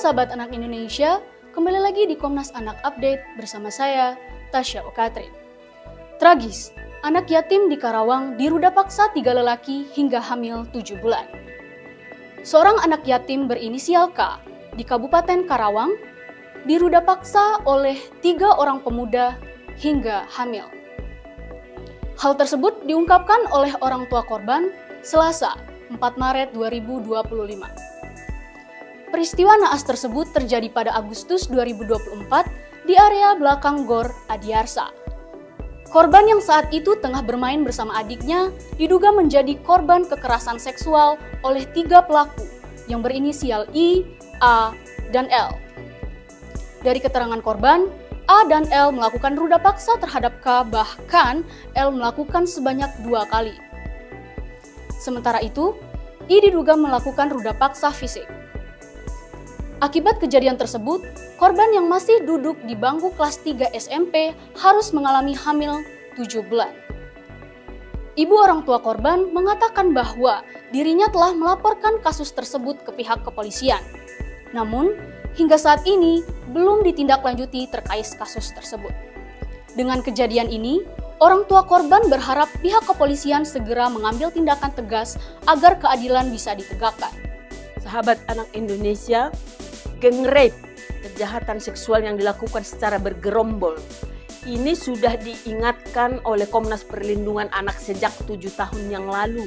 sahabat anak Indonesia, kembali lagi di Komnas Anak Update bersama saya, Tasya Okatrin. Tragis, anak yatim di Karawang diruda paksa 3 lelaki hingga hamil 7 bulan. Seorang anak yatim berinisial K di Kabupaten Karawang diruda paksa oleh 3 orang pemuda hingga hamil. Hal tersebut diungkapkan oleh orang tua korban Selasa, 4 Maret 2025. Peristiwa naas tersebut terjadi pada Agustus 2024 di area belakang Gor Adiarsa. Korban yang saat itu tengah bermain bersama adiknya diduga menjadi korban kekerasan seksual oleh 3 pelaku yang berinisial I, A, dan L. Dari keterangan korban, A dan L melakukan ruda paksa terhadap K, bahkan L melakukan sebanyak 2 kali. Sementara itu, I diduga melakukan ruda paksa fisik. Akibat kejadian tersebut, korban yang masih duduk di bangku kelas 3 SMP harus mengalami hamil 7 bulan. Ibu orang tua korban mengatakan bahwa dirinya telah melaporkan kasus tersebut ke pihak kepolisian. Namun, hingga saat ini belum ditindaklanjuti terkait kasus tersebut. Dengan kejadian ini, orang tua korban berharap pihak kepolisian segera mengambil tindakan tegas agar keadilan bisa ditegakkan. Sahabat anak Indonesia, geng rape, kejahatan seksual yang dilakukan secara bergerombol, ini sudah diingatkan oleh Komnas Perlindungan Anak sejak 7 tahun yang lalu,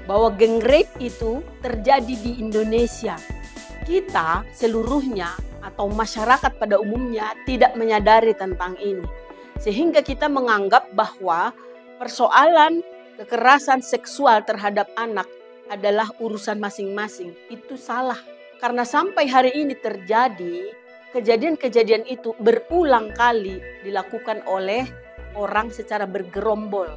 bahwa geng rape itu terjadi di Indonesia. Kita seluruhnya atau masyarakat pada umumnya tidak menyadari tentang ini. Sehingga kita menganggap bahwa persoalan kekerasan seksual terhadap anak adalah urusan masing-masing. Itu salah. Karena sampai hari ini terjadi, kejadian-kejadian itu berulang kali dilakukan oleh orang secara bergerombol.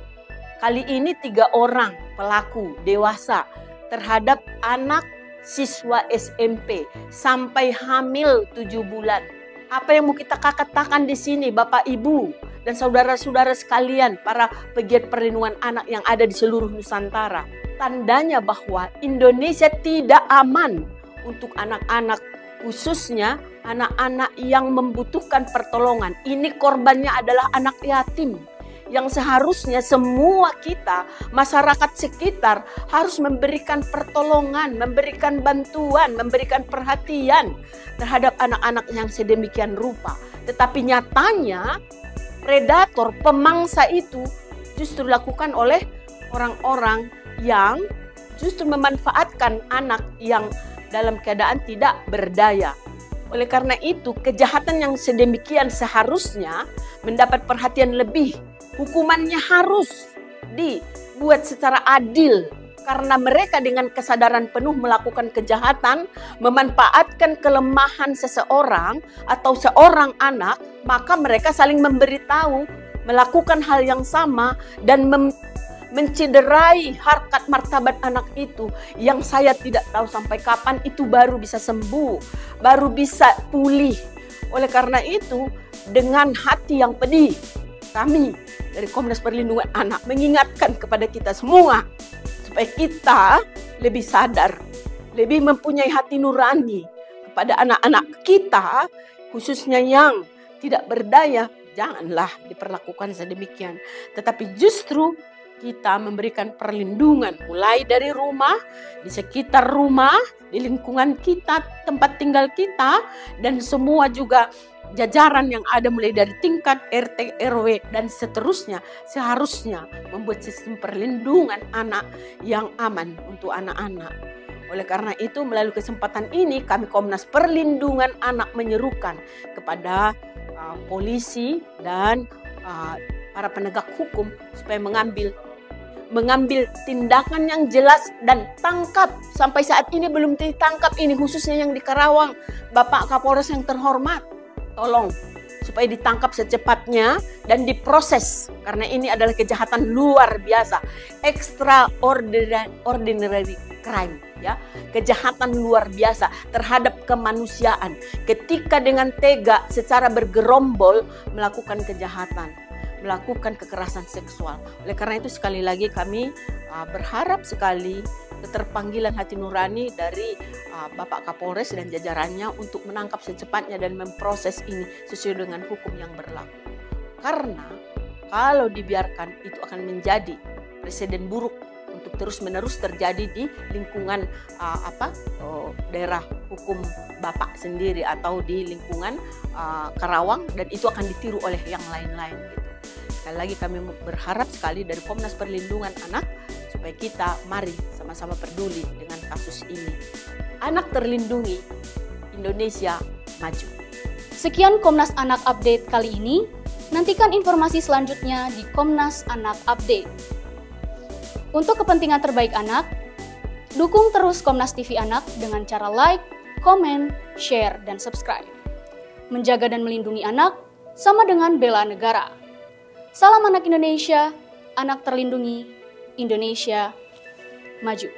Kali ini 3 orang pelaku dewasa terhadap anak siswa SMP sampai hamil 7 bulan. Apa yang mau kita katakan di sini, Bapak Ibu dan saudara-saudara sekalian, para pegiat perlindungan anak yang ada di seluruh Nusantara? Tandanya bahwa Indonesia tidak aman untuk anak-anak, khususnya anak-anak yang membutuhkan pertolongan. Ini korbannya adalah anak yatim yang seharusnya semua kita, masyarakat sekitar, harus memberikan pertolongan, memberikan bantuan, memberikan perhatian terhadap anak-anak yang sedemikian rupa. Tetapi nyatanya predator, pemangsa itu justru dilakukan oleh orang-orang yang justru memanfaatkan anak yang dalam keadaan tidak berdaya. Oleh karena itu, kejahatan yang sedemikian seharusnya mendapat perhatian lebih. Hukumannya harus dibuat secara adil, karena mereka dengan kesadaran penuh melakukan kejahatan, memanfaatkan kelemahan seseorang atau seorang anak, maka mereka saling memberitahu, melakukan hal yang sama, dan mencederai harkat martabat anak itu yang saya tidak tahu sampai kapan itu baru bisa sembuh, baru bisa pulih. Oleh karena itu, dengan hati yang pedih, kami dari Komnas Perlindungan Anak mengingatkan kepada kita semua supaya kita lebih sadar, lebih mempunyai hati nurani kepada anak-anak kita, khususnya yang tidak berdaya. Janganlah diperlakukan sedemikian, tetapi justru kita memberikan perlindungan mulai dari rumah, di sekitar rumah, di lingkungan kita, tempat tinggal kita, dan semua juga jajaran yang ada mulai dari tingkat RT, RW, dan seterusnya seharusnya membuat sistem perlindungan anak yang aman untuk anak-anak. Oleh karena itu, melalui kesempatan ini kami Komnas Perlindungan Anak menyerukan kepada polisi dan para penegak hukum supaya mengambil tindakan yang jelas dan tangkap. Sampai saat ini belum ditangkap ini, khususnya yang di Karawang. Bapak Kapolres yang terhormat, tolong supaya ditangkap secepatnya dan diproses, karena ini adalah kejahatan luar biasa, extraordinary crime, ya, kejahatan luar biasa terhadap kemanusiaan ketika dengan tega secara bergerombol melakukan kejahatan, melakukan kekerasan seksual. Oleh karena itu sekali lagi kami berharap sekali keterpanggilan hati nurani dari Bapak Kapolres dan jajarannya untuk menangkap secepatnya dan memproses ini sesuai dengan hukum yang berlaku. Karena kalau dibiarkan itu akan menjadi presiden buruk untuk terus-menerus terjadi di lingkungan daerah hukum Bapak sendiri atau di lingkungan Karawang, dan itu akan ditiru oleh yang lain-lain gitu. Sekali lagi kami berharap sekali dari Komnas Perlindungan Anak supaya kita mari sama-sama peduli dengan kasus ini. Anak terlindungi, Indonesia maju. Sekian Komnas Anak Update kali ini. Nantikan informasi selanjutnya di Komnas Anak Update. Untuk kepentingan terbaik anak, dukung terus Komnas TV Anak dengan cara like, komen, share, dan subscribe. Menjaga dan melindungi anak sama dengan bela negara. Salam anak Indonesia, anak terlindungi, Indonesia maju.